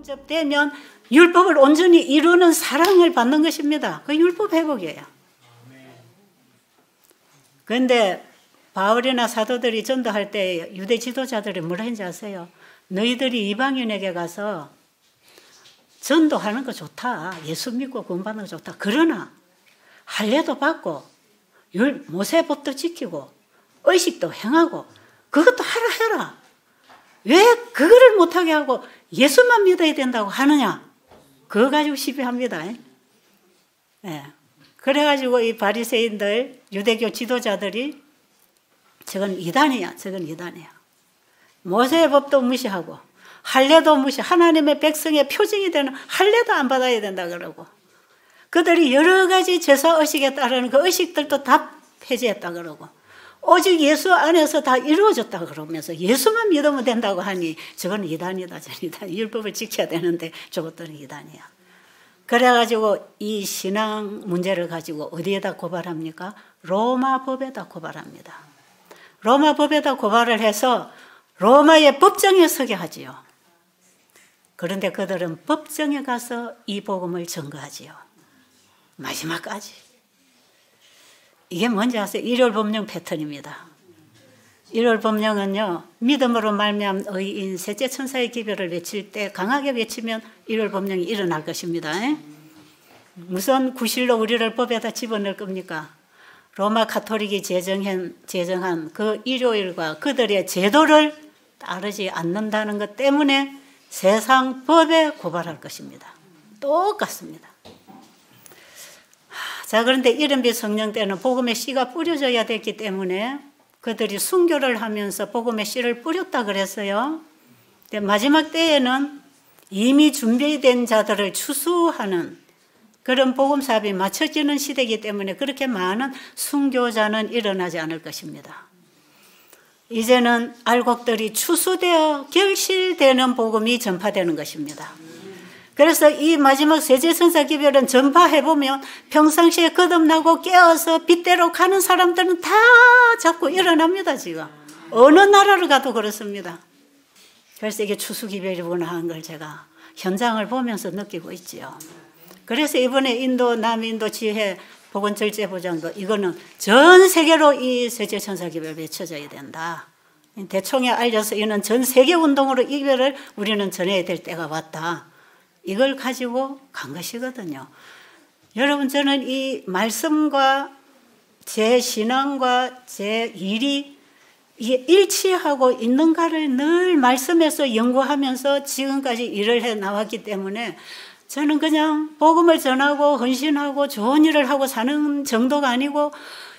영접되면 율법을 온전히 이루는 사랑을 받는 것입니다. 그 율법 회복이에요. 그런데 바울이나 사도들이 전도할 때 유대 지도자들이 뭐라 했는지 아세요? 너희들이 이방인에게 가서 전도하는 거 좋다. 예수 믿고 구원받는 거 좋다. 그러나 할례도 받고 모세법도 지키고 의식도 행하고 그것도 하라 해라. 왜 그거를 못하게 하고 예수만 믿어야 된다고 하느냐? 그거 가지고 시비합니다. 네. 그래가지고 이 바리새인들 유대교 지도자들이 저건 이단이야. 저건 이단이야. 모세의 법도 무시하고 할례도 무시, 하나님의 백성의 표징이 되는 할례도 안 받아야 된다 그러고 그들이 여러 가지 제사 의식에 따르는 그 의식들도 다 폐지했다 그러고 오직 예수 안에서 다 이루어졌다 그러면서 예수만 믿으면 된다고 하니 저건 이단이다. 저건 이단. 율법을 지켜야 되는데 저것들은 이단이야. 그래가지고 이 신앙 문제를 가지고 어디에다 고발합니까? 로마 법에다 고발합니다. 로마 법에다 고발을 해서 로마의 법정에 서게 하지요. 그런데 그들은 법정에 가서 이 복음을 증거하지요. 마지막까지. 이게 뭔지 아세요? 일월 법령 패턴입니다. 일월 법령은요, 믿음으로 말미암은 의인 셋째 천사의 기별을 외칠 때 강하게 외치면 일월 법령이 일어날 것입니다. 무슨 구실로 우리를 법에다 집어넣을 겁니까? 로마 가톨릭이 제정한 그 일요일과 그들의 제도를 따르지 않는다는 것 때문에 세상 법에 고발할 것입니다. 똑같습니다. 자, 그런데 이른비 성령 때는 복음의 씨가 뿌려져야 됐기 때문에 그들이 순교를 하면서 복음의 씨를 뿌렸다 그랬어요. 근데 마지막 때에는 이미 준비된 자들을 추수하는 그런 복음 사업이 맞춰지는 시대이기 때문에 그렇게 많은 순교자는 일어나지 않을 것입니다. 이제는 알곡들이 추수되어 결실되는 복음이 전파되는 것입니다. 그래서 이 마지막 세제천사 기별은 전파해보면 평상시에 거듭나고 깨어서 빗대로 가는 사람들은 다 자꾸 일어납니다. 지금 어느 나라를 가도 그렇습니다. 그래서 이게 추수기별이구나 하는 걸 제가 현장을 보면서 느끼고 있지요. 그래서 이번에 인도 남인도 지회 보건절제부장도 이거는 전 세계로 이 세제천사 기별 외쳐져야 된다. 대총에 알려서 이는 전 세계 운동으로 이 기별을 우리는 전해야 될 때가 왔다. 이걸 가지고 간 것이거든요. 여러분, 저는 이 말씀과 제 신앙과 제 일이 일치하고 있는가를 늘 말씀에서 연구하면서 지금까지 일을 해 나왔기 때문에 저는 그냥 복음을 전하고 헌신하고 좋은 일을 하고 사는 정도가 아니고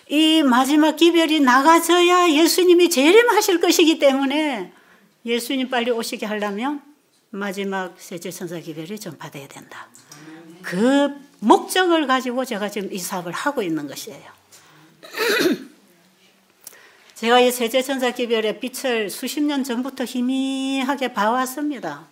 이 마지막 기별이 나가져야 예수님이 재림하실 것이기 때문에 예수님 빨리 오시게 하려면 마지막 세제천사 기별이 전파돼야 된다. 그 목적을 가지고 제가 지금 이 사업을 하고 있는 것이에요. 제가 이 세제천사 기별의 빛을 수십 년 전부터 희미하게 봐왔습니다.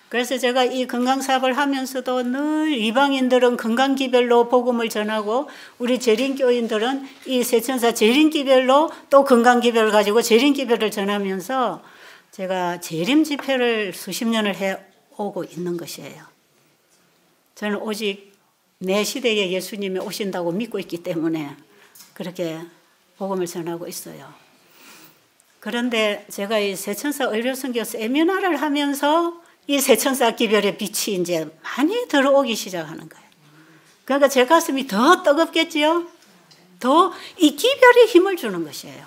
그래서 제가 이 건강사업을 하면서도 늘 이방인들은 건강기별로 복음을 전하고 우리 재림교인들은 이 세천사 재림기별로 또 건강기별을 가지고 재림기별을 전하면서 제가 재림 집회를 수십 년을 해오고 있는 것이에요. 저는 오직 내 시대에 예수님이 오신다고 믿고 있기 때문에 그렇게 복음을 전하고 있어요. 그런데 제가 이 세천사 의료선교 세미나를 하면서 이 세천사 기별의 빛이 이제 많이 들어오기 시작하는 거예요. 그러니까 제 가슴이 더 뜨겁겠지요? 더 이 기별이 힘을 주는 것이에요.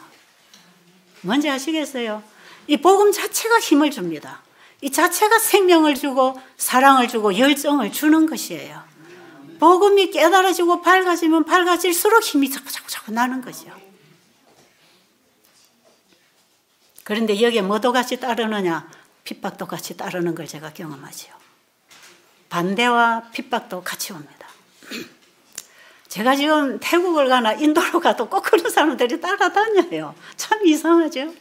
뭔지 아시겠어요? 이 복음 자체가 힘을 줍니다. 이 자체가 생명을 주고 사랑을 주고 열정을 주는 것이에요. 복음이 깨달아지고 밝아지면 밝아질수록 힘이 자꾸 나는 거죠. 그런데 여기에 뭐도 같이 따르느냐? 핍박도 같이 따르는 걸 제가 경험하지요. 반대와 핍박도 같이 옵니다. 제가 지금 태국을 가나 인도로 가도 꼭 그런 사람들이 따라다녀요. 참 이상하죠?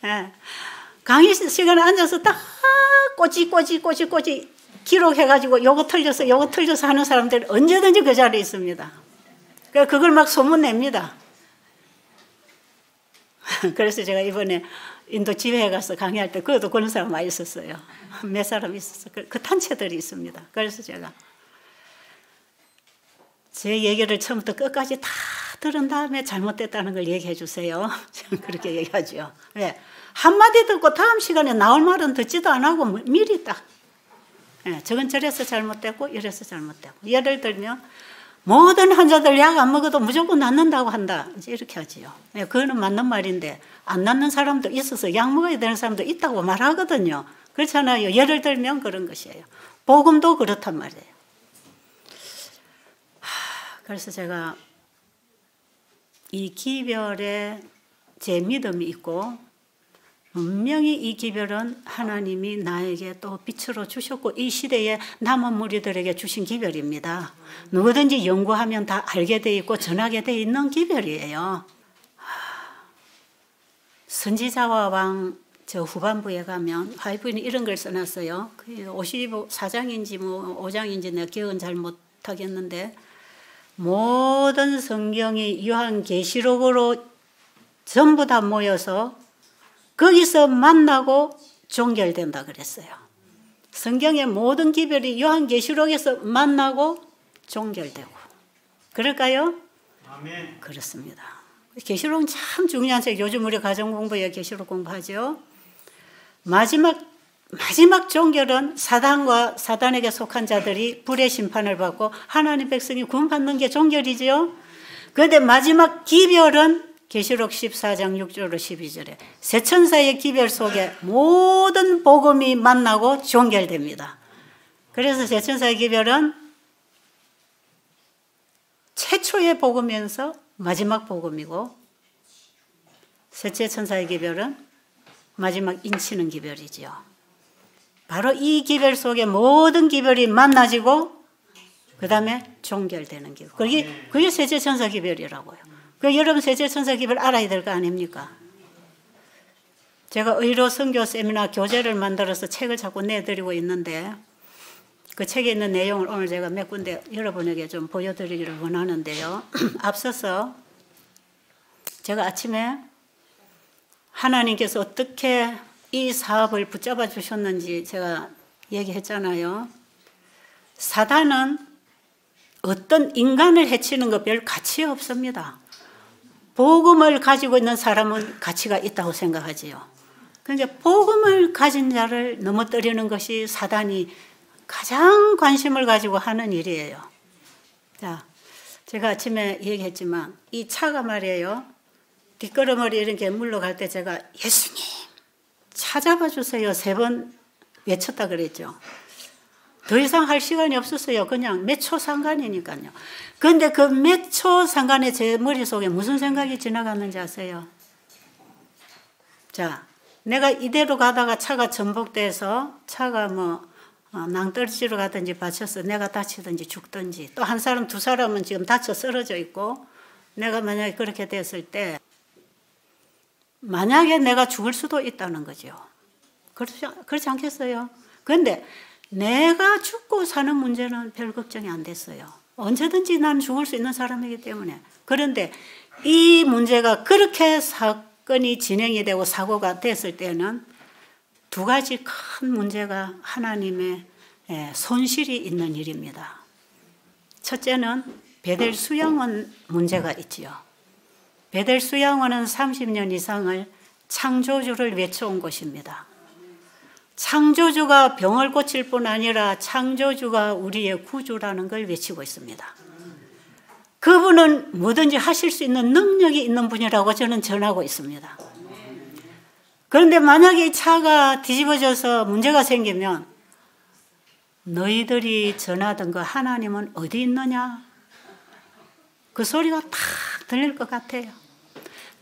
예. 강의 시간에 앉아서 딱 꼬치 기록해가지고 요거 틀려서 하는 사람들 언제든지 그 자리에 있습니다. 그걸 막 소문냅니다. 그래서 제가 이번에 인도 지회에 가서 강의할 때 그것도 그런 사람 많이 있었어요. 몇 사람 있었어요. 그 단체들이 있습니다. 그래서 제가 제 얘기를 처음부터 끝까지 다 들은 다음에 잘못됐다는 걸 얘기해 주세요. 그렇게 얘기하죠. 왜? 한마디 듣고 다음 시간에 나올 말은 듣지도 안 하고 미리 딱. 저건 저래서 잘못됐고 이래서 잘못됐고. 예를 들면 모든 환자들 약 안 먹어도 무조건 낫는다고 한다. 이제 이렇게 하지요. 그거는 맞는 말인데 안 낫는 사람도 있어서 약 먹어야 되는 사람도 있다고 말하거든요. 그렇잖아요. 예를 들면 그런 것이에요. 복음도 그렇단 말이에요. 그래서 제가 이 기별에 제 믿음이 있고 분명히 이 기별은 하나님이 나에게 또 빛으로 주셨고 이 시대에 남은 무리들에게 주신 기별입니다. 누구든지 연구하면 다 알게 돼 있고 전하게 돼 있는 기별이에요. 선지자와 왕 저 후반부에 가면 화이트는 이런 걸 써놨어요. 54장인지 뭐 5장인지 내가 기억은 잘 못하겠는데 모든 성경이 요한계시록으로 전부 다 모여서 거기서 만나고 종결된다 그랬어요. 성경의 모든 기별이 요한계시록에서 만나고 종결되고. 그럴까요? 아멘. 그렇습니다. 계시록은 참 중요한 책. 요즘 우리 가정공부에 계시록 공부하죠. 마지막 종결은 사단과 사단에게 속한 자들이 불의 심판을 받고 하나님 백성이 구원받는 게 종결이죠. 그런데 마지막 기별은 계시록 14장 6절로 12절에 새 천사의 기별 속에 모든 복음이 만나고 종결됩니다. 그래서 새 천사의 기별은 최초의 복음이면서 마지막 복음이고 셋째 천사의 기별은 마지막 인치는 기별이지요. 바로 이 기별 속에 모든 기별이 만나지고 그 다음에 종결되는 기별. 그게 셋째 천사 기별이라고요. 여러분 셋째 천사 기별 알아야 될 거 아닙니까? 제가 의로 선교 세미나 교재를 만들어서 책을 자꾸 내드리고 있는데 그 책에 있는 내용을 오늘 제가 몇 군데 여러분에게 좀 보여드리기를 원하는데요. 앞서서 제가 아침에 하나님께서 어떻게 이 사업을 붙잡아 주셨는지 제가 얘기했잖아요. 사단은 어떤 인간을 해치는 거 별 가치 없습니다. 복음을 가지고 있는 사람은 가치가 있다고 생각하지요. 그러니까 복음을 가진 자를 넘어뜨리는 것이 사단이 가장 관심을 가지고 하는 일이에요. 자, 제가 아침에 얘기했지만 이 차가 말이에요. 뒷걸음을 이렇게 물러갈 때 제가 예수님 찾아봐 주세요 3번 외쳤다 그랬죠. 더 이상 할 시간이 없었어요. 그냥 몇 초 상관이니까요. 그런데 그 몇 초 상관에 제 머릿속에 무슨 생각이 지나갔는지 아세요? 자, 내가 이대로 가다가 차가 전복돼서 차가 낭떠러지로 가든지 받쳐서 내가 다치든지 죽든지 또 한 사람 두 사람은 지금 다쳐 쓰러져 있고 내가 만약에 그렇게 됐을 때 만약에 내가 죽을 수도 있다는 거죠. 그렇지 않겠어요? 그런데 내가 죽고 사는 문제는 별 걱정이 안 됐어요. 언제든지 난 죽을 수 있는 사람이기 때문에. 그런데 이 문제가 그렇게 사건이 진행이 되고 사고가 됐을 때는 두 가지 큰 문제가 하나님의 손실이 있는 일입니다. 첫째는 베델 수양원 문제가 있지요. 베델 수양원은 30년 이상을 창조주를 외쳐온 곳입니다. 창조주가 병을 고칠 뿐 아니라 창조주가 우리의 구주라는 걸 외치고 있습니다. 그분은 뭐든지 하실 수 있는 능력이 있는 분이라고 저는 전하고 있습니다. 그런데 만약에 이 차가 뒤집어져서 문제가 생기면 너희들이 전하던 그 하나님은 어디 있느냐? 그 소리가 탁 들릴 것 같아요.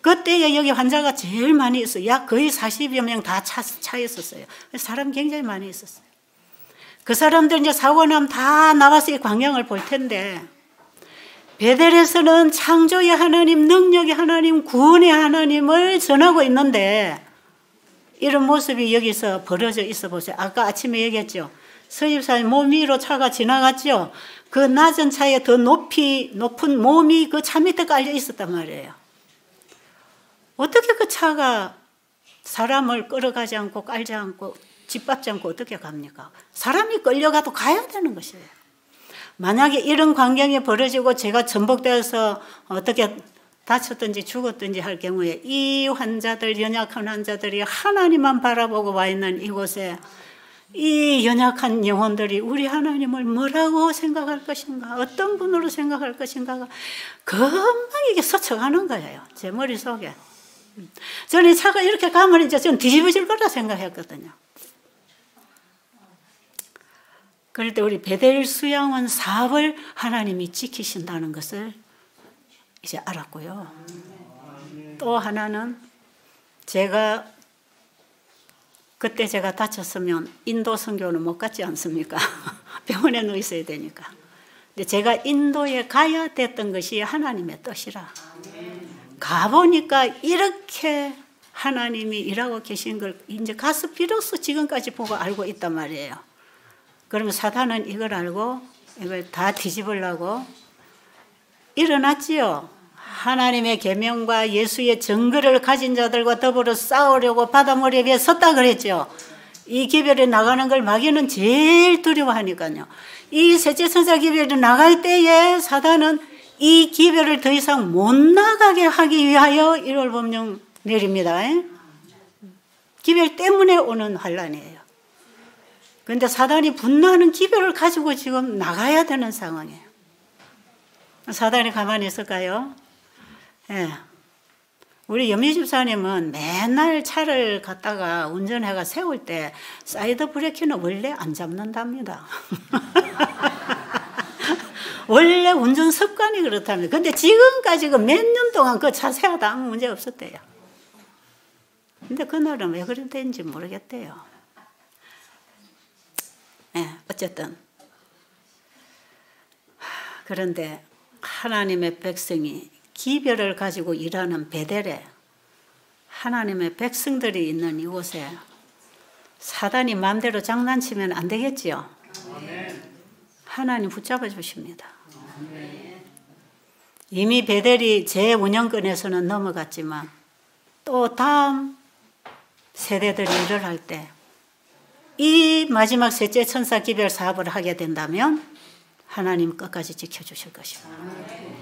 그때에 여기 환자가 제일 많이 있어요. 약 거의 40여 명 다 차 있었어요. 사람 굉장히 많이 있었어요. 그 사람들 이제 사고 나면 다 나와서 이 광경을 볼 텐데 베델에서는 창조의 하나님, 능력의 하나님, 구원의 하나님을 전하고 있는데 이런 모습이 여기서 벌어져 있어 보세요. 아까 아침에 얘기했죠. 서집사님 몸 위로 차가 지나갔죠. 그 낮은 차에 더 높은 몸이 그 차 밑에 깔려 있었단 말이에요. 어떻게 그 차가 사람을 끌어가지 않고 깔지 않고 짓밟지 않고 어떻게 갑니까? 사람이 끌려가도 가야 되는 것이에요. 만약에 이런 광경이 벌어지고 제가 전복되어서 어떻게 다쳤든지 죽었든지 할 경우에 이 환자들, 연약한 환자들이 하나님만 바라보고 와 있는 이곳에 이 연약한 영혼들이 우리 하나님을 뭐라고 생각할 것인가, 어떤 분으로 생각할 것인가가 금방 이게 스쳐가는 거예요. 제 머릿속에. 저는 차가 이렇게 가면 이제 전 뒤집어질 거라 생각했거든요. 그럴 때 우리 베델 수양원 사업을 하나님이 지키신다는 것을 이제 알았고요. 또 하나는 그때 제가 다쳤으면 인도 선교는 못 갔지 않습니까? 병원에 누워 있어야 되니까. 근데 제가 인도에 가야 됐던 것이 하나님의 뜻이라. 가보니까 이렇게 하나님이 일하고 계신 걸 이제 가서 비로소 지금까지 보고 알고 있단 말이에요. 그러면 사탄은 이걸 알고 이걸 다 뒤집으려고 일어났지요. 하나님의 계명과 예수의 증거를 가진 자들과 더불어 싸우려고 바다머리 위에 섰다 그랬죠. 이 기별에 나가는 걸 마귀는 제일 두려워하니까요. 이 셋째 천사 기별에 나갈 때에 사단은 이 기별을 더 이상 못 나가게 하기 위하여 1월 법령 내립니다. 기별 때문에 오는 환란이에요. 그런데 사단이 분노하는 기별을 가지고 지금 나가야 되는 상황이에요. 사단이 가만히 있을까요? 예. 우리 염희 집사님은 맨날 차를 갖다가 운전해가 세울 때 사이드 브레이크는 원래 안 잡는답니다. 원래 운전 습관이 그렇답니다. 근데 지금까지 몇 년 동안 그 차 세워도 아무 문제 없었대요. 근데 그날은 왜 그랬는지 모르겠대요. 예, 어쨌든. 그런데 하나님의 백성이 기별을 가지고 일하는 베델에 하나님의 백성들이 있는 이곳에 사단이 마음대로 장난치면 안 되겠지요. 하나님 붙잡아 주십니다. 이미 베델이 제 운영권에서는 넘어갔지만 또 다음 세대들이 일을 할 때 이 마지막 셋째 천사 기별 사업을 하게 된다면 하나님 끝까지 지켜주실 것입니다.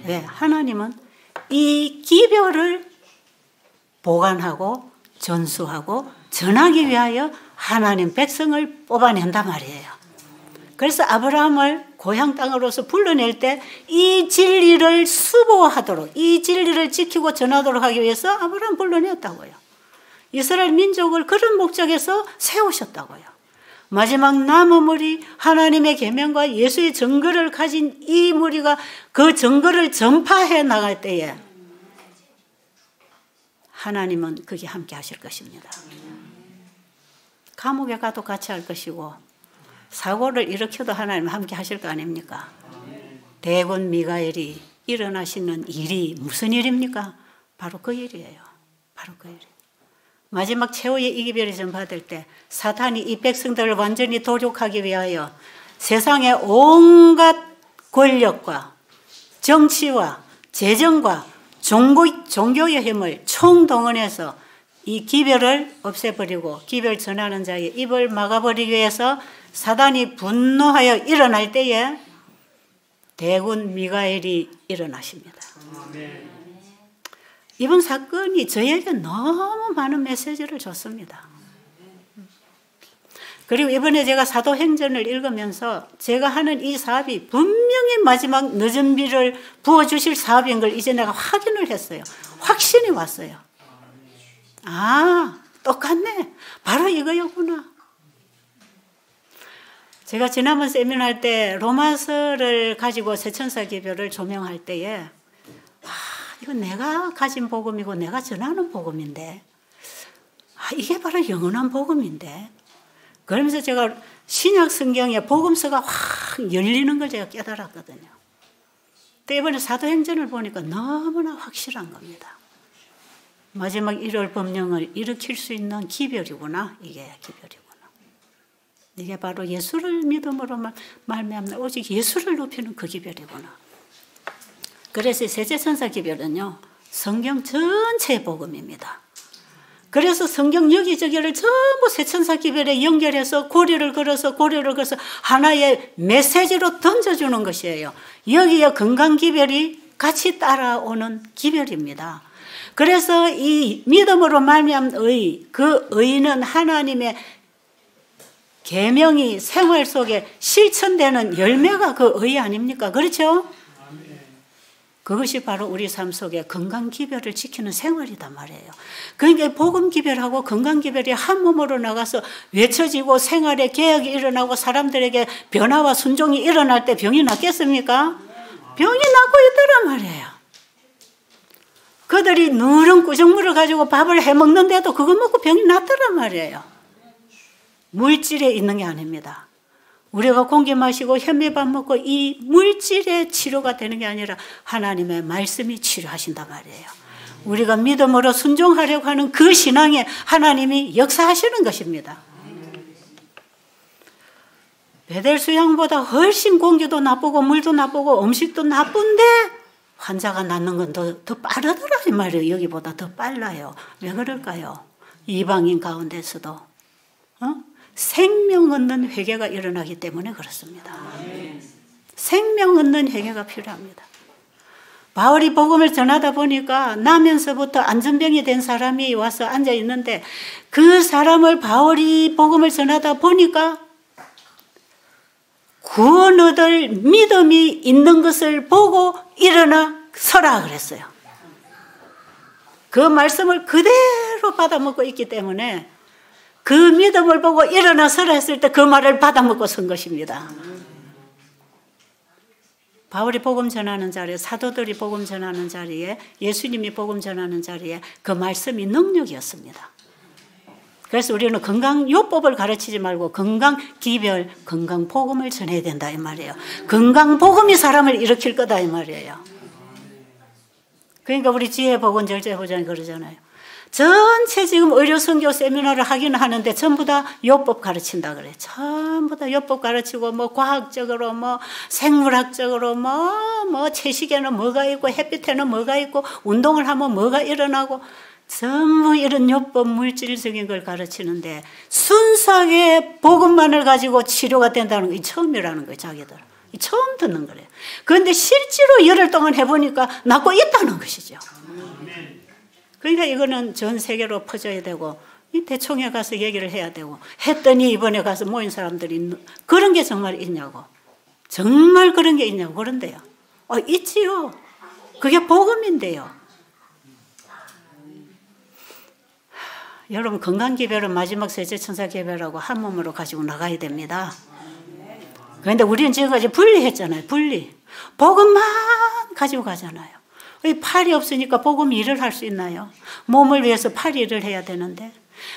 왜? 하나님은 이 기별을 보관하고 전수하고 전하기 위하여 하나님 백성을 뽑아낸단 말이에요. 그래서 아브라함을 고향 땅으로서 불러낼 때 이 진리를 수보하도록, 이 진리를 지키고 전하도록 하기 위해서 아브라함 불러냈다고요. 이스라엘 민족을 그런 목적에서 세우셨다고요. 마지막 남은 무리, 하나님의 계명과 예수의 증거를 가진 이 무리가 그 증거를 전파해 나갈 때에 하나님은 거기 함께 하실 것입니다. 감옥에 가도 같이 할 것이고 사고를 일으켜도 하나님 함께 하실 거 아닙니까? 대군 미가엘이 일어나시는 일이 무슨 일입니까? 바로 그 일이에요. 바로 그 일. 마지막 최후의 이기별이 전받을 때 사탄이 이 백성들을 완전히 도륙하기 위하여 세상의 온갖 권력과 정치와 재정과 종교의 힘을 총동원해서 이 기별을 없애버리고 기별 전하는 자의 입을 막아버리기 위해서 사단이 분노하여 일어날 때에 대군 미가엘이 일어나십니다. 이번 사건이 저에게 너무 많은 메시지를 줬습니다. 그리고 이번에 제가 사도행전을 읽으면서 제가 하는 이 사업이 분명히 마지막 늦은 비를 부어주실 사업인 걸 이제 내가 확인을 했어요. 확신이 왔어요. 아, 똑같네. 바로 이거였구나. 제가 지난번 세미나 할 때 로마서를 가지고 세천사 기별을 조명할 때에 이건 내가 가진 복음이고 내가 전하는 복음인데 이게 바로 영원한 복음인데 그러면서 제가 신약 성경에 복음서가 확 열리는 걸 제가 깨달았거든요. 또 이번에 사도행전을 보니까 너무나 확실한 겁니다. 마지막 1월 법령을 일으킬 수 있는 기별이구나. 이게 기별이구나. 이게 바로 예수를 믿음으로 말미암는 오직 예수를 높이는 그 기별이구나. 그래서 셋째 천사 기별은요 성경 전체의 복음입니다. 그래서 성경 여기저기를 전부 세천사 기별에 연결해서 고리를 걸어서 하나의 메시지로 던져주는 것이에요. 여기에 건강 기별이 같이 따라오는 기별입니다. 그래서 이 믿음으로 말미암은 의, 그 의는 하나님의 계명이 생활 속에 실천되는 열매가 그 의 아닙니까? 그렇죠? 그것이 바로 우리 삶 속에 건강 기별을 지키는 생활이단 말이에요. 그러니까 복음 기별하고 건강 기별이 한 몸으로 나가서 외쳐지고 생활에 개혁이 일어나고 사람들에게 변화와 순종이 일어날 때 병이 낫겠습니까? 병이 낫고 있더란 말이에요. 그들이 누런 구정물을 가지고 밥을 해먹는데도 그거 먹고 병이 낫더란 말이에요. 물질에 있는 게 아닙니다. 우리가 공기 마시고 현미밥 먹고 이 물질의 치료가 되는 게 아니라 하나님의 말씀이 치료하신단 말이에요. 우리가 믿음으로 순종하려고 하는 그 신앙에 하나님이 역사하시는 것입니다. 베델 수양보다 훨씬 공기도 나쁘고 물도 나쁘고 음식도 나쁜데 환자가 낫는 건 더 빠르더라 이 말이에요. 여기보다 더 빨라요. 왜 그럴까요? 이방인 가운데서도 생명 얻는 회개가 일어나기 때문에 그렇습니다. 생명 얻는 회개가 필요합니다. 바울이 복음을 전하다 보니까 나면서부터 안전병이 된 사람이 와서 앉아 있는데 그 사람을 바울이 복음을 전하다 보니까 구원 얻을 믿음이 있는 것을 보고 일어나 서라 그랬어요. 그 말씀을 그대로 받아먹고 있기 때문에 그 믿음을 보고 일어나 서라 했을 때 그 말을 받아먹고 선 것입니다. 바울이 복음 전하는 자리에, 사도들이 복음 전하는 자리에, 예수님이 복음 전하는 자리에 그 말씀이 능력이었습니다. 그래서 우리는 건강요법을 가르치지 말고 건강기별, 건강복음을 전해야 된다 이 말이에요. 건강복음이 사람을 일으킬 거다 이 말이에요. 그러니까 우리 지혜복음 절제보장이 그러잖아요. 전체 지금 의료선교 세미나를 하긴 하는데 전부 다 요법 가르친다 그래. 전부 다 요법 가르치고 뭐 과학적으로 뭐 생물학적으로 뭐 채식에는 뭐가 있고 햇빛에는 뭐가 있고 운동을 하면 뭐가 일어나고 전부 이런 요법 물질적인 걸 가르치는데 순수하게 복음만을 가지고 치료가 된다는 게 처음이라는 거예요. 자기들. 처음 듣는 거래요. 그런데 실제로 열흘 동안 해보니까 낫고 있다는 것이죠. 그러니까 이거는 전 세계로 퍼져야 되고 이 대총회 가서 얘기를 해야 되고 했더니 이번에 가서 모인 사람들이 그런 게 정말 있냐고. 정말 그런 게 있냐고 그런데요. 있지요. 그게 복음인데요. 여러분 건강기별은 마지막 세제천사기별하고 한 몸으로 가지고 나가야 됩니다. 그런데 우리는 지금까지 분리했잖아요. 분리. 복음만 가지고 가잖아요. 팔이 없으니까 복음 일을 할 수 있나요? 몸을 위해서 팔 일을 해야 되는데.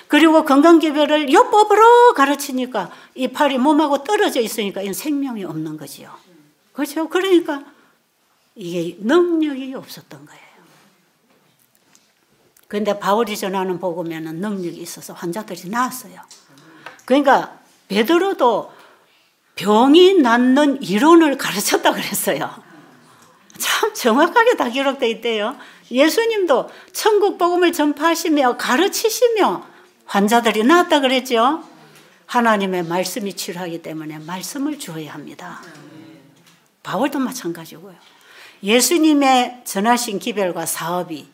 그리고 건강기별을 요법으로 가르치니까 이 팔이 몸하고 떨어져 있으니까 이건 생명이 없는 거지요. 그렇죠? 그러니까 이게 능력이 없었던 거예요. 그런데 바울이 전하는 복음에는 능력이 있어서 환자들이 나았어요. 그러니까 베드로도 병이 낫는 이론을 가르쳤다 그랬어요. 참 정확하게 다 기록되어 있대요. 예수님도 천국 복음을 전파하시며 가르치시며 환자들이 나았다 그랬죠. 하나님의 말씀이 치료하기 때문에 말씀을 주어야 합니다. 바울도 마찬가지고요. 예수님의 전하신 기별과 사업이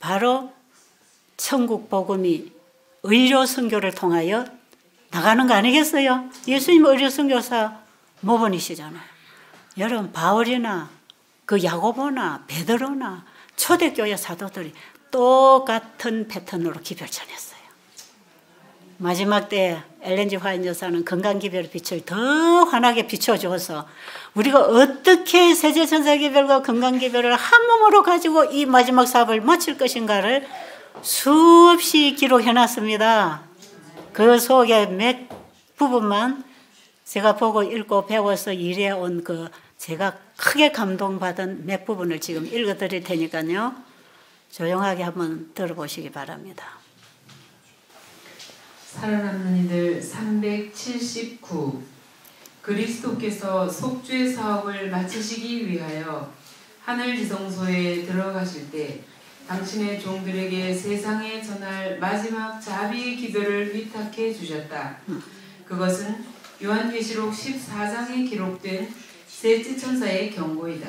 바로 천국 복음이 의료 선교를 통하여 나가는 거 아니겠어요? 예수님 의료 선교사 모범이시잖아요. 여러분 바울이나 그 야고보나 베드로나 초대교회 사도들이 똑같은 패턴으로 기별 전했어요. 마지막 때 엘렌 G 화이트 여사는 건강기별 빛을 더 환하게 비춰줘서 우리가 어떻게 세제천사기별과 건강기별을 한 몸으로 가지고 이 마지막 사업을 마칠 것인가를 수없이 기록해놨습니다. 그 속에 몇 부분만 제가 보고 읽고 배워서 일해온 그 제가 크게 감동받은 몇 부분을 지금 읽어드릴 테니까요. 조용하게 한번 들어보시기 바랍니다. 살아남는 이들 379. 그리스도께서 속죄 사업을 마치시기 위하여 하늘 지성소에 들어가실 때 당신의 종들에게 세상에 전할 마지막 자비의 기별을 위탁해 주셨다. 그것은 요한계시록 14장에 기록된 셋째 천사의 경고이다.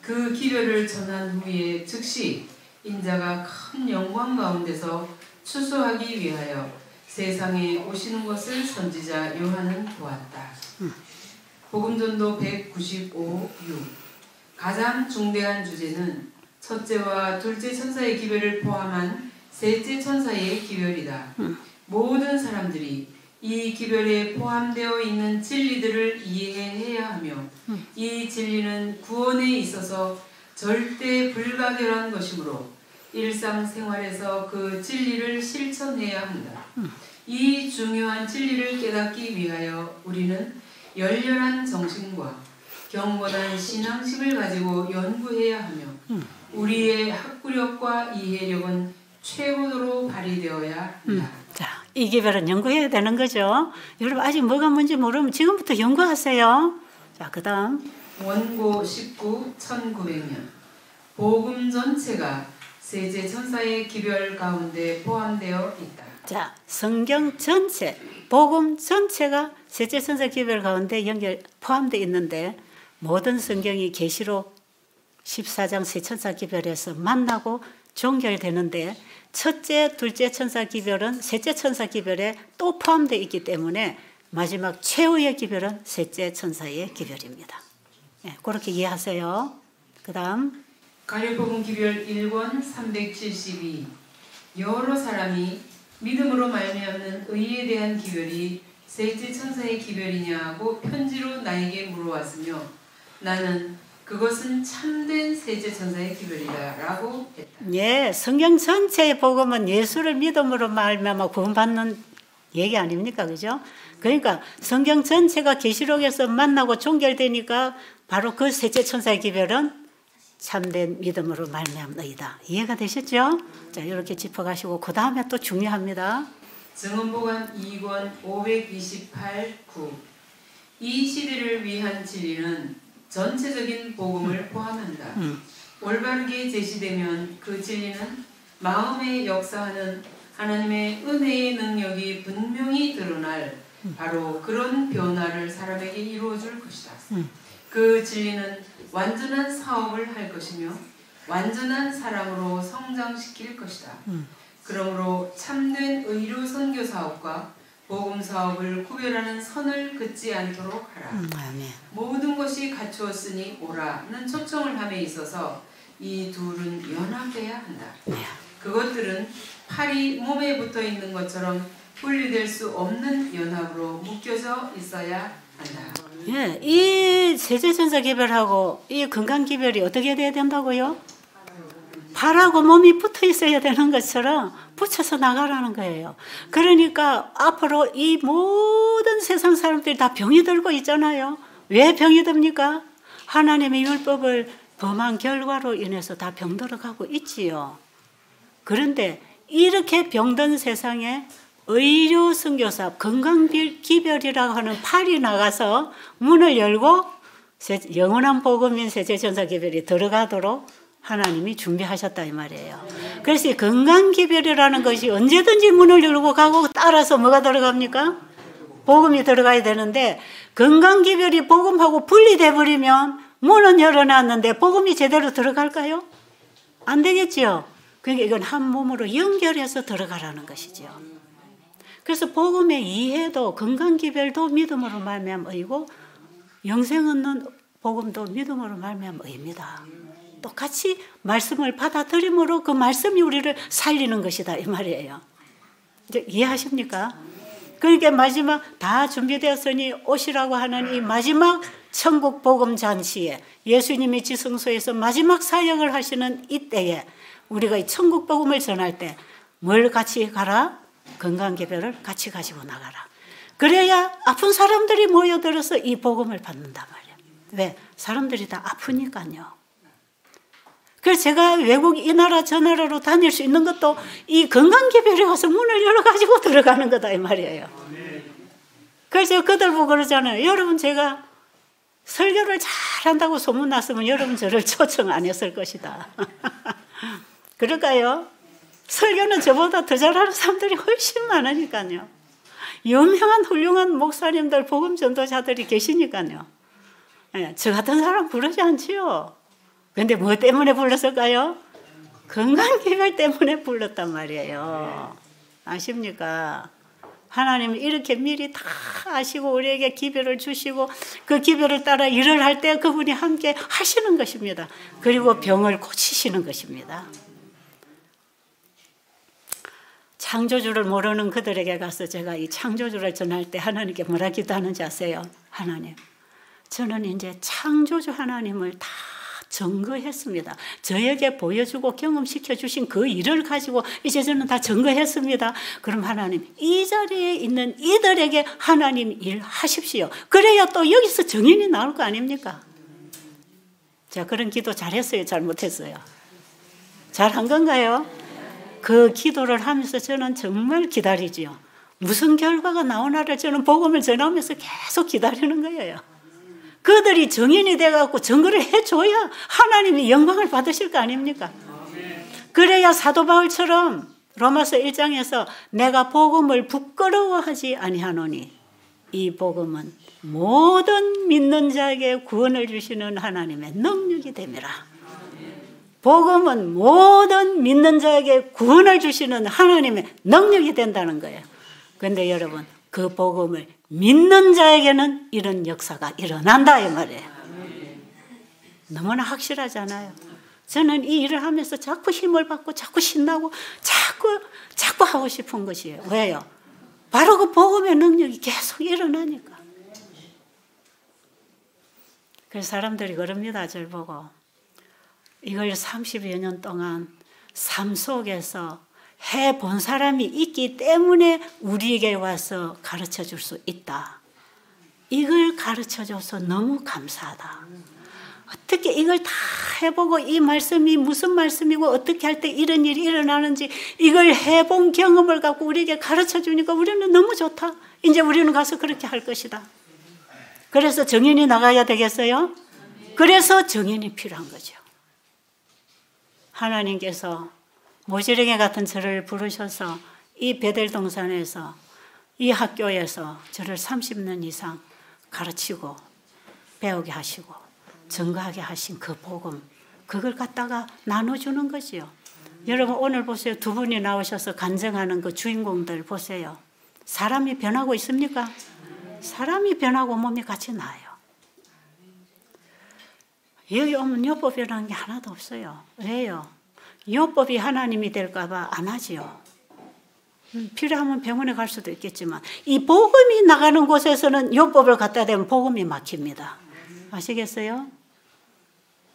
그 기별을 전한 후에 즉시 인자가 큰 영광 가운데서 추수하기 위하여 세상에 오시는 것을 선지자 요한은 보았다. 복음전도 195, 6. 가장 중대한 주제는 첫째와 둘째 천사의 기별을 포함한 셋째 천사의 기별이다. 모든 사람들이 이 기별에 포함되어 있는 진리들을 이해해야 하며 이 진리는 구원에 있어서 절대 불가결한 것이므로 일상생활에서 그 진리를 실천해야 한다. 이 중요한 진리를 깨닫기 위하여 우리는 열렬한 정신과 경건한 신앙심을 가지고 연구해야 하며 우리의 학구력과 이해력은 최고로 발휘되어야 한다. 자, 이 기별은 연구해야 되는 거죠. 여러분 아직 뭐가 뭔지 모르면 지금부터 연구하세요. 자, 그 다음 원고 19, 1900년 복음 전체가 셋째 천사의 기별 가운데 포함되어 있다. 자, 성경 전체, 복음 전체가 셋째 천사 기별 가운데 포함되어 있는데 모든 성경이 계시록 14장 세 천사 기별에서 만나고 종결되는데 첫째, 둘째 천사 기별은 셋째 천사 기별에 또 포함되어 있기 때문에 마지막 최후의 기별은 셋째 천사의 기별입니다. 네, 그렇게 이해하세요. 그 다음 가룟복음 기별 1권 372 여러 사람이 믿음으로 말미암는 의에 대한 기별이 셋째 천사의 기별이냐고 편지로 나에게 물어왔으며 나는 그것은 참된 셋째 천사의 기별이다 라고 했다. 예, 성경 전체의 복음은 예수를 믿음으로 말미암아 구원받는 얘기 아닙니까? 그죠? 그러니까 성경 전체가 계시록에서 만나고 종결되니까 바로 그 셋째 천사의 기별은 참된 믿음으로 말미암는이다. 이해가 되셨죠? 자, 이렇게 짚어가시고 그 다음에 또 중요합니다. 증언보관 2권 528, 9 이 시대를 위한 진리는 전체적인 복음을 포함한다. 올바르게 제시되면 그 진리는 마음에 역사하는 하나님의 은혜의 능력이 분명히 드러날 바로 그런 변화를 사람에게 이루어줄 것이다. 그 진리는 완전한 사업을 할 것이며 완전한 사람으로 성장시킬 것이다. 그러므로 참된 의료 선교 사업과 복음 사업을 구별하는 선을 긋지 않도록 하라. 모든 것이 갖추었으니 오라는 초청을 함에 있어서 이 둘은 연합돼야 한다. 그것들은 팔이 몸에 붙어 있는 것처럼 분리될 수 없는 연합으로 묶여져 있어야 한다. 예, 이 셋째 천사 기별하고 이 건강 기별이 어떻게 돼야 된다고요? 팔하고 몸이 붙어 있어야 되는 것처럼 붙여서 나가라는 거예요. 그러니까 앞으로 이 모든 세상 사람들이 다 병이 들고 있잖아요. 왜 병이 듭니까? 하나님의 율법을 범한 결과로 인해서 다 병들어가고 있지요. 그런데 이렇게 병든 세상에 의료 선교사 건강기별이라고 하는 팔이 나가서 문을 열고 영원한 복음인 셋째 천사 기별이 들어가도록 하나님이 준비하셨다 이 말이에요. 그래서 이 건강기별이라는 것이 언제든지 문을 열고 가고 따라서 뭐가 들어갑니까? 복음이 들어가야 되는데 건강기별이 복음하고 분리돼 버리면 문은 열어놨는데 복음이 제대로 들어갈까요? 안 되겠지요. 그러니까 이건 한 몸으로 연결해서 들어가라는 것이죠. 그래서 복음의 이해도 건강기별도 믿음으로 말미암아 의고 영생 얻는 복음도 믿음으로 말미암아 의입니다. 똑같이 말씀을 받아들임으로 그 말씀이 우리를 살리는 것이다 이 말이에요. 이제 이해하십니까? 그러니까 마지막 다 준비되었으니 오시라고 하는 이 마지막 천국 복음 잔치에 예수님이 지성소에서 마지막 사역을 하시는 이때에 우리가 이 천국 복음을 전할 때 뭘 같이 가라? 건강기별을 같이 가지고 나가라. 그래야 아픈 사람들이 모여들어서 이 복음을 받는단 말이에요. 왜? 사람들이 다 아프니까요. 그래서 제가 외국 이 나라 저 나라로 다닐 수 있는 것도 이 건강기별에 가서 문을 열어가지고 들어가는 거다 이 말이에요. 그래서 그들 보고 그러잖아요. 여러분 제가 설교를 잘한다고 소문났으면 여러분 저를 초청 안 했을 것이다. 그럴까요? 설교는 저보다 더 잘하는 사람들이 훨씬 많으니까요. 유명한 훌륭한 목사님들, 복음 전도자들이 계시니까요. 예, 저 같은 사람 부르지 않지요. 근데 뭐 때문에 불렀을까요? 건강기별 때문에 불렀단 말이에요. 아십니까? 하나님은 이렇게 미리 다 아시고 우리에게 기별을 주시고 그 기별을 따라 일을 할 때 그분이 함께 하시는 것입니다. 그리고 병을 고치시는 것입니다. 창조주를 모르는 그들에게 가서 제가 이 창조주를 전할 때 하나님께 뭐라 기도하는지 아세요? 하나님, 저는 이제 창조주 하나님을 다 증거했습니다. 저에게 보여주고 경험시켜 주신 그 일을 가지고 이제 저는 다 증거했습니다. 그럼 하나님, 이 자리에 있는 이들에게 하나님 일 하십시오. 그래야 또 여기서 정인이 나올 거 아닙니까? 자, 그런 기도 잘했어요? 잘못했어요? 잘한 건가요? 그 기도를 하면서 저는 정말 기다리지요. 무슨 결과가 나오나를 저는 복음을 전하면서 계속 기다리는 거예요. 그들이 정인이 돼갖고 증거를 해줘야 하나님이 영광을 받으실 거 아닙니까? 그래야 사도 바울처럼 로마서 1장에서 내가 복음을 부끄러워하지 아니하노니 이 복음은 모든 믿는 자에게 구원을 주시는 하나님의 능력이 됨이라. 복음은 모든 믿는 자에게 구원을 주시는 하나님의 능력이 된다는 거예요. 그런데 여러분, 그 복음을 믿는 자에게는 이런 역사가 일어난다 이 말이에요. 너무나 확실하잖아요. 저는 이 일을 하면서 자꾸 힘을 받고 자꾸 신나고 자꾸 하고 싶은 것이에요. 왜요? 바로 그 복음의 능력이 계속 일어나니까. 그래서 사람들이 그럽니다. 저를 보고. 이걸 30여 년 동안 삶 속에서 해본 사람이 있기 때문에 우리에게 와서 가르쳐 줄 수 있다. 이걸 가르쳐 줘서 너무 감사하다. 어떻게 이걸 다 해보고 이 말씀이 무슨 말씀이고 어떻게 할 때 이런 일이 일어나는지 이걸 해본 경험을 갖고 우리에게 가르쳐 주니까 우리는 너무 좋다. 이제 우리는 가서 그렇게 할 것이다. 그래서 정인이 나가야 되겠어요? 그래서 정인이 필요한 거죠. 하나님께서 모지랭이 같은 저를 부르셔서 이 베델동산에서 이 학교에서 저를 30년 이상 가르치고 배우게 하시고 증거하게 하신 그 복음, 그걸 갖다가 나눠주는 거지요. 여러분 오늘 보세요. 두 분이 나오셔서 간증하는 그 주인공들 보세요. 사람이 변하고 있습니까? 사람이 변하고 몸이 같이 나아요. 여기 오면 요법 변하는 게 하나도 없어요. 왜요? 요법이 하나님이 될까 봐 안 하지요. 필요하면 병원에 갈 수도 있겠지만 이 복음이 나가는 곳에서는 요법을 갖다 대면 복음이 막힙니다. 아시겠어요?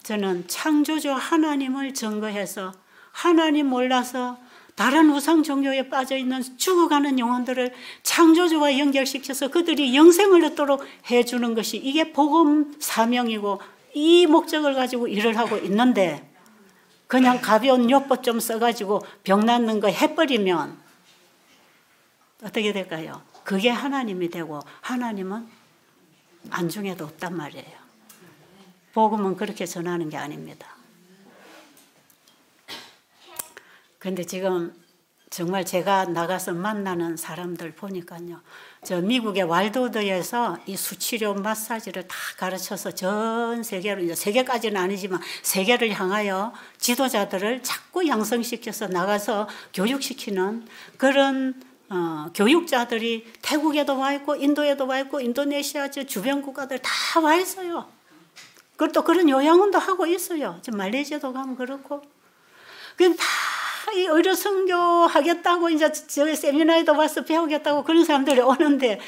저는 창조주 하나님을 증거해서 하나님 몰라서 다른 우상 종교에 빠져있는 죽어가는 영혼들을 창조주와 연결시켜서 그들이 영생을 얻도록 해주는 것이 이게 복음 사명이고 이 목적을 가지고 일을 하고 있는데 그냥 가벼운 요법 좀 써가지고 병 낫는 거 해버리면 어떻게 될까요? 그게 하나님이 되고 하나님은 안중에도 없단 말이에요. 복음은 그렇게 전하는 게 아닙니다. 그런데 지금 정말 제가 나가서 만나는 사람들 보니까요. 저 미국의 왈도드에서 이 수치료 마사지를 다 가르쳐서 전 세계로, 이제 세계까지는 아니지만 세계를 향하여 지도자들을 자꾸 양성시켜서 나가서 교육시키는 그런 교육자들이 태국에도 와 있고 인도에도 와 있고 인도네시아 주변 국가들 다 와 있어요. 그리고 또 그런 요양원도 하고 있어요. 지금 말레이시아도 가면 그렇고. 그럼 다 이 의료 선교 하겠다고 이제 저희 세미나에도 와서 배우겠다고 그런 사람들이 오는데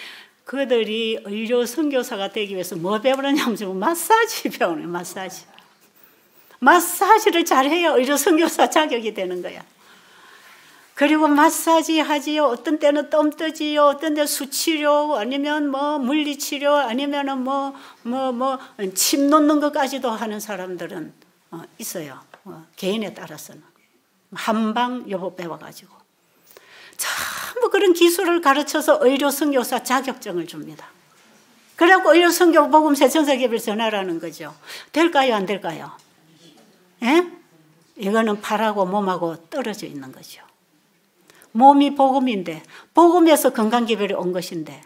그들이 의료 선교사가 되기 위해서 뭐 배우느냐면 지금 마사지 배우네. 마사지. 마사지를 잘해야 의료 선교사 자격이 되는 거야. 그리고 마사지 하지요. 어떤 때는 뜸 뜨지요. 어떤 때 수치료 아니면 뭐 물리치료 아니면은 침 놓는 것까지도 하는 사람들은 있어요. 개인에 따라서는. 한방 요법 배워가지고. 전부 그런 기술을 가르쳐서 의료 선교사 자격증을 줍니다. 그래갖고 의료 선교 복음 세천세계를 전하라는 거죠. 될까요? 안 될까요? 예? 이거는 팔하고 몸하고 떨어져 있는 거죠. 몸이 복음인데 복음에서 건강기별이 온 것인데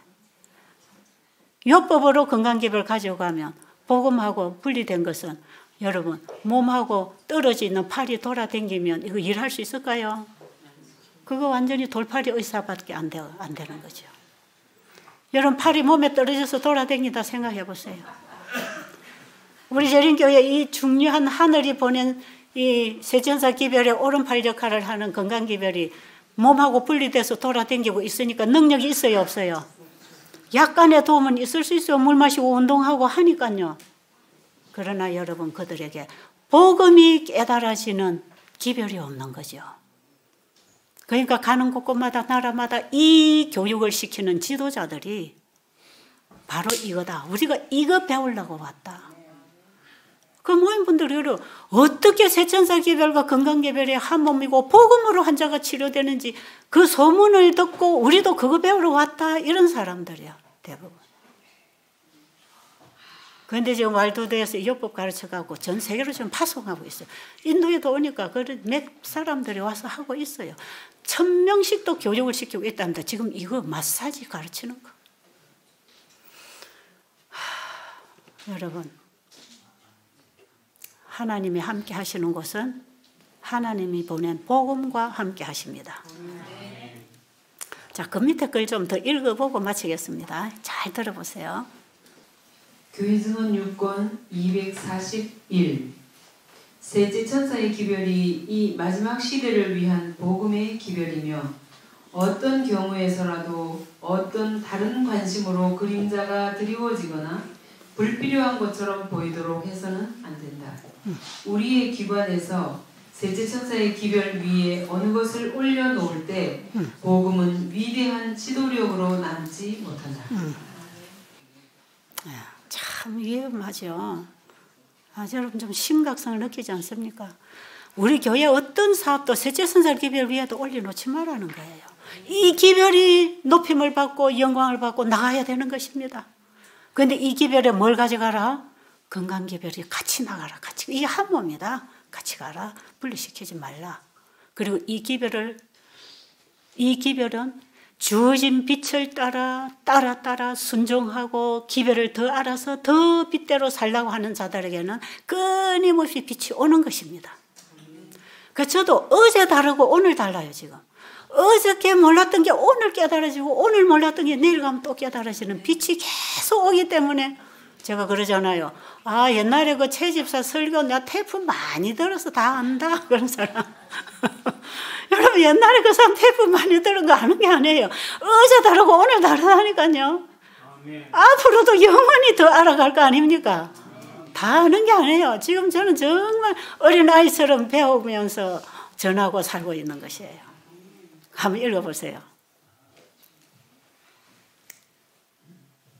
율법으로 건강기별 가져가면 복음하고 분리된 것은 여러분 몸하고 떨어져 있는 팔이 돌아다니면 이거 일할 수 있을까요? 그거 완전히 돌팔이 의사밖에 안 되는 거죠. 여러분 팔이 몸에 떨어져서 돌아다니다 생각해 보세요. 우리 재림교회 이 중요한 하늘이 보낸 이 세천사 기별의 오른팔 역할을 하는 건강기별이 몸하고 분리돼서 돌아다니고 있으니까 능력이 있어요, 없어요? 약간의 도움은 있을 수 있어요. 물 마시고 운동하고 하니까요. 그러나 여러분 그들에게 복음이 깨달아지는 기별이 없는 거죠. 그러니까 가는 곳곳마다 나라마다 이 교육을 시키는 지도자들이 바로 이거다. 우리가 이거 배우려고 왔다. 그 모임분들이 어떻게 세천사 기별과 건강기별이 한 몸이고 복음으로 환자가 치료되는지 그 소문을 듣고 우리도 그거 배우러 왔다. 이런 사람들이야 대부분. 그런데 지금 왈도드에서 율법 가르쳐가고 전 세계로 지금 파송하고 있어요. 인도에도 오니까 몇 사람들이 와서 하고 있어요. 1000명씩도 교육을 시키고 있답니다. 지금 이거 마사지 가르치는 거. 여러분 하나님이 함께 하시는 곳은 하나님이 보낸 복음과 함께 하십니다. 자, 그 밑에 글 좀 더 읽어보고 마치겠습니다. 잘 들어보세요. 교회 증언 6권 241. 셋째 천사의 기별이 이 마지막 시대를 위한 복음의 기별이며 어떤 경우에서라도 어떤 다른 관심으로 그림자가 드리워지거나 불필요한 것처럼 보이도록 해서는 안 된다. 우리의 기관에서 셋째 천사의 기별 위에 어느 것을 올려놓을 때 복음은 위대한 지도력으로 남지 못한다. 참 위험하죠. 여러분 좀 심각성을 느끼지 않습니까? 우리 교회 어떤 사업도 셋째 천사 기별 위에도 올려놓지 말라는 거예요. 이 기별이 높임을 받고 영광을 받고 나가야 되는 것입니다. 그런데 이 기별에 뭘 가져가라? 건강기별이 같이 나가라. 같이. 이게 한 몸이다. 같이 가라. 분리시키지 말라. 그리고 이 기별은 주어진 빛을 따라 순종하고 기별을 더 알아서 더 빛대로 살라고 하는 자들에게는 끊임없이 빛이 오는 것입니다. 그래서 저도 어제 다르고 오늘 달라요 지금. 어저께 몰랐던 게 오늘 깨달아지고 오늘 몰랐던 게 내일 가면 또 깨달아지는 빛이 계속 오기 때문에 제가 그러잖아요. 옛날에 그 최집사 설교 내가 테이프 많이 들어서 다 안다 그런 사람. 여러분 옛날에 그 사람 테이프 많이 들은 거 아는 게 아니에요. 어제 다르고 오늘 다르다니까요. 앞으로도 영원히 더 알아갈 거 아닙니까? 다 아는 게 아니에요. 지금 저는 정말 어린아이처럼 배우면서 전하고 살고 있는 것이에요. 한번 읽어보세요.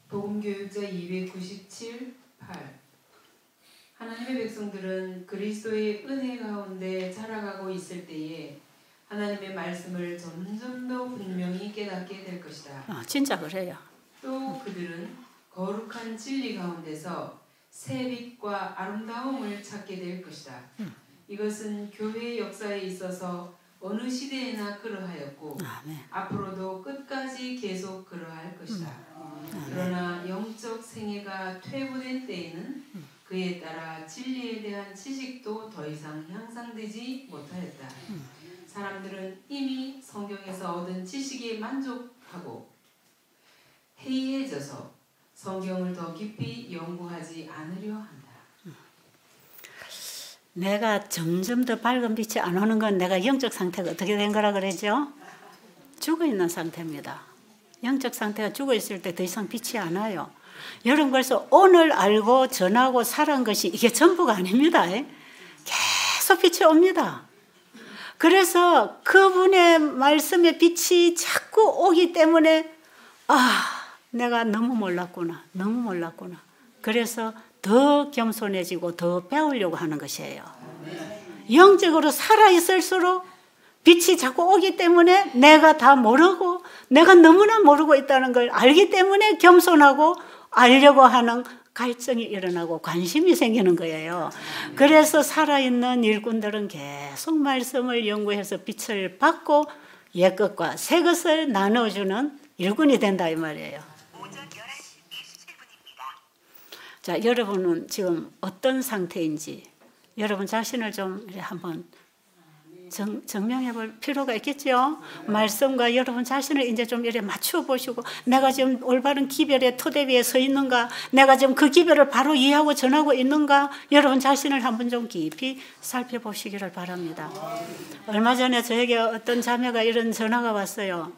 복음교육자 297, 8. 하나님의 백성들은 그리스도의 은혜 가운데 자라가고 있을 때에 하나님의 말씀을 점점 더 분명히 깨닫게 될 것이다. 진짜 그래요. 또 그들은 거룩한 진리 가운데서 새 빛과 아름다움을 찾게 될 것이다. 이것은 교회의 역사에 있어서 어느 시대에나 그러하였고 앞으로도 끝까지 계속 그러할 것이다. 그러나 영적 생애가 퇴보된 때에는 그에 따라 진리에 대한 지식도 더 이상 향상되지 못하였다. 사람들은 이미 성경에서 얻은 지식에 만족하고 해이해져서 성경을 더 깊이 연구하지 않으려 한다. 내가 점점 더 밝은 빛이 안 오는 건 내가 영적 상태가 어떻게 된 거라 그러죠? 죽어있는 상태입니다. 영적 상태가 죽어있을 때 더 이상 빛이 안 와요. 여러분 그래서 오늘 알고 전하고 살아온 것이 이게 전부가 아닙니다. 계속 빛이 옵니다. 그래서 그분의 말씀의 빛이 자꾸 오기 때문에 내가 너무 몰랐구나. 그래서 더 겸손해지고 더 배우려고 하는 것이에요. 영적으로 살아있을수록 빛이 자꾸 오기 때문에 내가 다 모르고 내가 너무나 모르고 있다는 걸 알기 때문에 겸손하고 알려고 하는 갈증이 일어나고 관심이 생기는 거예요. 그래서 살아있는 일꾼들은 계속 말씀을 연구해서 빛을 받고 옛 것과 새 것을 나눠주는 일꾼이 된다 이 말이에요. 자, 여러분은 지금 어떤 상태인지 여러분 자신을 좀 한번 증명해 볼 필요가 있겠죠. 말씀과 여러분 자신을 이제 좀 이렇게 맞추어 보시고, 내가 지금 올바른 기별의 토대 위에 서 있는가, 내가 지금 그 기별을 바로 이해하고 전하고 있는가, 여러분 자신을 한번 좀 깊이 살펴보시기를 바랍니다. 얼마 전에 저에게 어떤 자매가 이런 전화가 왔어요.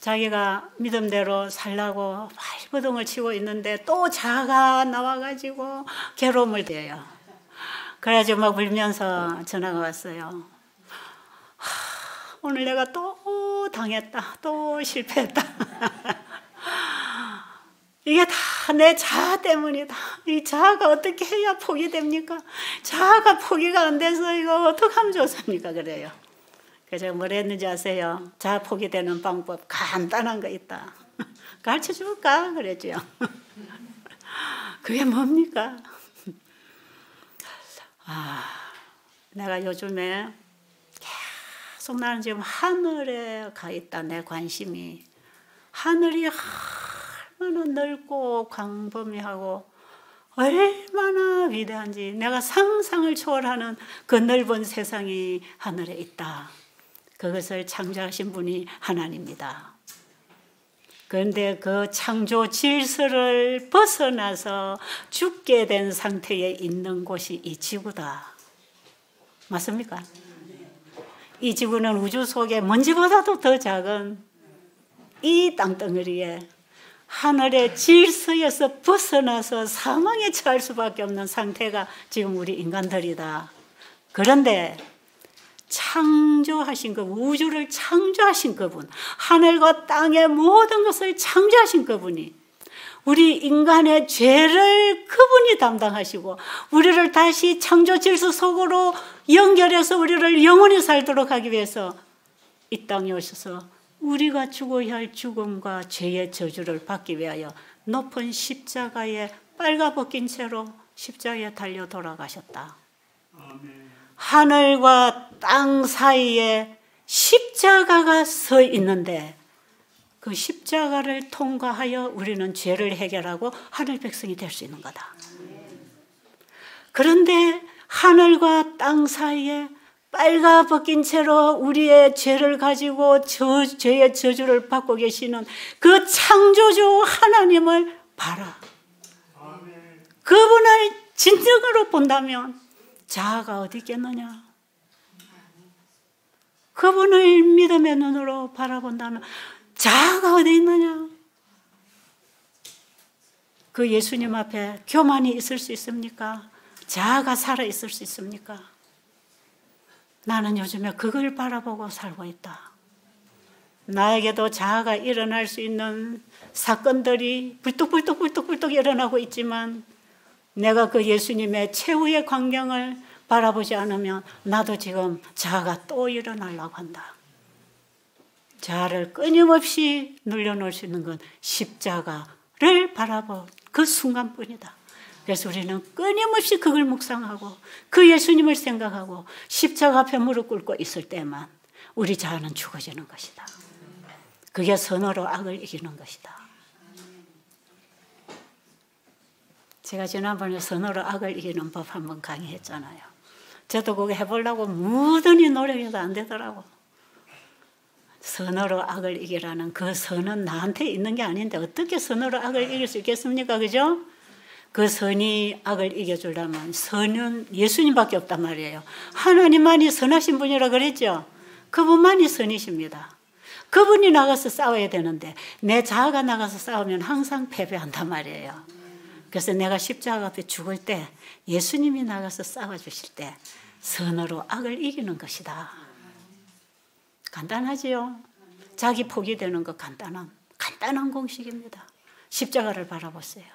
자기가 믿음대로 살라고 발버둥을 치고 있는데 또 자아가 나와가지고 괴로움을 대요. 그래가지고 막 울면서 전화가 왔어요. 오늘 내가 또 당했다. 또 실패했다. 이게 다 내 자아 때문이다. 이 자아가 어떻게 해야 포기됩니까? 자아가 포기가 안 돼서 이거 어떻게 하면 좋습니까? 그래요. 그래서 제가 뭘 했는지 아세요? 자아 포기되는 방법 간단한 거 있다. 가르쳐 줄까? 그랬죠. 그게 뭡니까? 내가 요즘에 계속 나는 지금 하늘에 가 있다. 내 관심이. 하늘이 얼마나 넓고 광범위하고 얼마나 위대한지, 내가 상상을 초월하는 그 넓은 세상이 하늘에 있다. 그것을 창조하신 분이 하나님입니다. 그런데 그 창조 질서를 벗어나서 죽게 된 상태에 있는 곳이 이 지구다. 맞습니까? 이 지구는 우주 속에 먼지보다도 더 작은 이 땅덩어리에 하늘의 질서에서 벗어나서 사망에 처할 수밖에 없는 상태가 지금 우리 인간들이다. 그런데 창조하신 그 우주를 창조하신 그분, 하늘과 땅의 모든 것을 창조하신 그분이, 우리 인간의 죄를 그분이 담당하시고 우리를 다시 창조 질서 속으로 연결해서 우리를 영원히 살도록 하기 위해서 이 땅에 오셔서 우리가 죽어야 할 죽음과 죄의 저주를 받기 위하여 높은 십자가에 빨가벗긴 채로 십자가에 달려 돌아가셨다. 아멘. 하늘과 땅 사이에 십자가가 서 있는데 그 십자가를 통과하여 우리는 죄를 해결하고 하늘 백성이 될 수 있는 거다. 그런데 하늘과 땅 사이에 빨가벗긴 채로 우리의 죄를 가지고 죄의 저주를 받고 계시는 그 창조주 하나님을 봐라. 그분을 진정으로 본다면 자아가 어디 있겠느냐? 그분을 믿음의 눈으로 바라본다면 자아가 어디 있느냐? 그 예수님 앞에 교만이 있을 수 있습니까? 자아가 살아있을 수 있습니까? 나는 요즘에 그걸 바라보고 살고 있다. 나에게도 자아가 일어날 수 있는 사건들이 불뚝불뚝 일어나고 있지만 내가 그 예수님의 최후의 광경을 바라보지 않으면 나도 지금 자아가 또 일어나려고 한다. 자아를 끊임없이 눌려놓을 수 있는 건 십자가를 바라본 그 순간뿐이다. 그래서 우리는 끊임없이 그걸 묵상하고 그 예수님을 생각하고 십자가 앞에 무릎 꿇고 있을 때만 우리 자아는 죽어지는 것이다. 그게 선어로 악을 이기는 것이다. 제가 지난번에 선어로 악을 이기는 법 한번 강의했잖아요. 저도 그거 해보려고 무던히 노력해도 안 되더라고. 선어로 악을 이기라는 그 선은 나한테 있는 게 아닌데 어떻게 선어로 악을 이길 수 있겠습니까? 그죠? 그 선이 악을 이겨주려면 선은 예수님밖에 없단 말이에요. 하나님만이 선하신 분이라 그랬죠? 그분만이 선이십니다. 그분이 나가서 싸워야 되는데 내 자아가 나가서 싸우면 항상 패배한단 말이에요. 그래서 내가 십자가 앞에 죽을 때 예수님이 나가서 싸워주실 때 선으로 악을 이기는 것이다. 간단하지요? 자기 포기되는 거 간단한 공식입니다. 십자가를 바라보세요.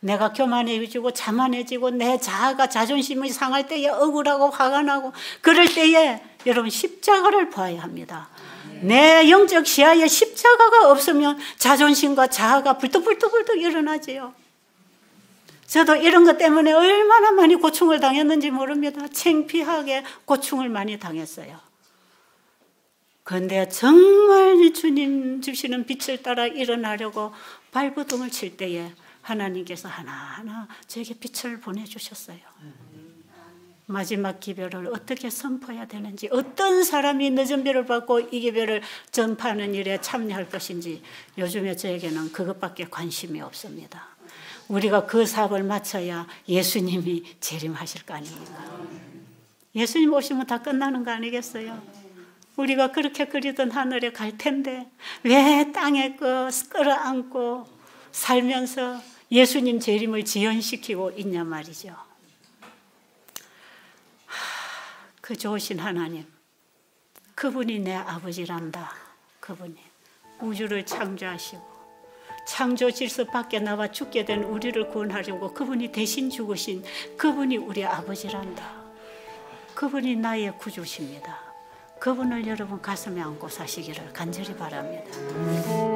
내가 교만해지고 자만해지고 내 자아가 자존심이 상할 때에 억울하고 화가 나고 그럴 때에 여러분 십자가를 봐야 합니다. 내 영적 시야에 십자가가 없으면 자존심과 자아가 불뚝불뚝 일어나지요. 저도 이런 것 때문에 얼마나 많이 고충을 당했는지 모릅니다. 창피하게 고충을 많이 당했어요. 그런데 정말 주님 주시는 빛을 따라 일어나려고 발버둥을 칠 때에 하나님께서 하나하나 저에게 빛을 보내주셨어요. 마지막 기별을 어떻게 선포해야 되는지, 어떤 사람이 늦은 별을 받고 이 기별을 전파하는 일에 참여할 것인지 요즘에 저에게는 그것밖에 관심이 없습니다. 우리가 그 사업을 마쳐야 예수님이 재림하실 거 아닙니까? 예수님 오시면 다 끝나는 거 아니겠어요? 우리가 그렇게 그리던 하늘에 갈 텐데 왜 땅에 끌어안고 살면서 예수님 재림을 지연시키고 있냐 말이죠. 그 좋으신 하나님, 그분이 내 아버지란다. 그분이 우주를 창조하시고 창조 질서 밖에 나와 죽게 된 우리를 구원하려고 그분이 대신 죽으신 그분이 우리 아버지란다. 그분이 나의 구주십니다. 그분을 여러분 가슴에 안고 사시기를 간절히 바랍니다.